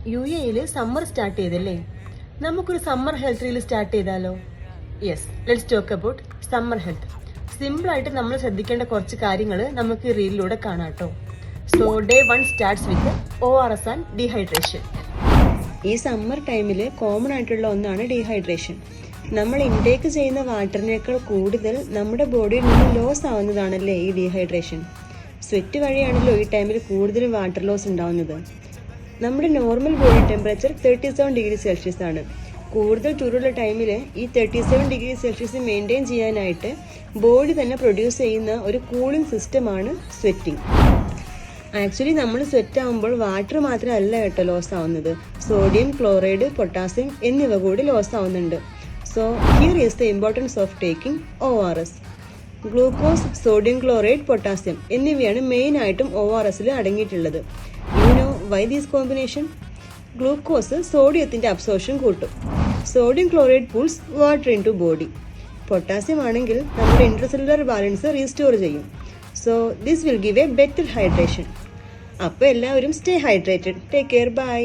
UAE-യിൽ summer start ചെയ്തല്ലേ? നമുക്കൊരു summer health reel start ചെയ്താലോ? Yes, let's talk about summer health. സിമ്പിളായിട്ട് നമ്മൾ ശ്രദ്ധിക്കേണ്ട കുറച്ച് കാര്യങ്ങൾ നമുക്ക് ഈ റീലിലൂടെ കാണാം കേട്ടോ. So day 1 starts with ORS and dehydration. ഈ സമ്മർ ടൈമിൽ കോമൺ ആയിട്ടുള്ള ഒന്നാണ് ഡീഹൈഡ്രേഷൻ. നമ്മൾ ഇൻടേക്ക് ചെയ്യുന്ന വാട്ടറിനേക്കാൾ കൂടുതൽ നമ്മുടെ ബോഡിയിൽ നിന്ന് ലോസ് ആവുന്നതാണല്ലേ ഈ ഡീഹൈഡ്രേഷൻ. സ്വെറ്റ് വഴിയാണല്ലോ ഈ ടൈമിൽ കൂടുതൽ വാട്ടർ ലോസ് ഉണ്ടാവുന്നത്. നമ്മുടെ normal body temperature 37 degree Celsius ആണ്. കൂടുതൽ ചൂടുള്ള ടൈമിൽ ഈ 37 ഡിഗ്രി സെൽഷ്യസ് മെയിൻറ്റെയിൻ ചെയ്യാനായിട്ട് ബോഡി തന്നെ പ്രൊഡ്യൂസ് ചെയ്യുന്ന ഒരു കൂളിംഗ് സിസ്റ്റമാണ് സ്വെറ്റിംഗ്. ആക്ച്വലി നമ്മൾ സ്വെറ്റ് ആകുമ്പോൾ വാട്ടർ മാത്രമല്ല കേട്ടോ ലോസ് ആവുന്നത്, സോഡിയം, ക്ലോറൈഡ്, പൊട്ടാസ്യം എന്നിവ കൂടി ലോസ് ആവുന്നുണ്ട്. So here is the importance of taking ORS. Glucose, sodium chloride, potassium എന്നിവയാണ് മെയിനായിട്ടും ORSൽ അടങ്ങിയിട്ടുള്ളത്. You know why these combination? Glucose സോഡിയത്തിൻ്റെ അബ്സോർപ്ഷൻ കൂട്ടും. Sodium chloride pools water in to body. പൊട്ടാസ്യം ആണെങ്കിൽ നമ്മുടെ ഇൻട്രസെല്ലുലർ ബാലൻസ് റീസ്റ്റോർ ചെയ്യും. So this will give a better hydration. അപ്പോൾ എല്ലാവരും stay hydrated. Take care. By.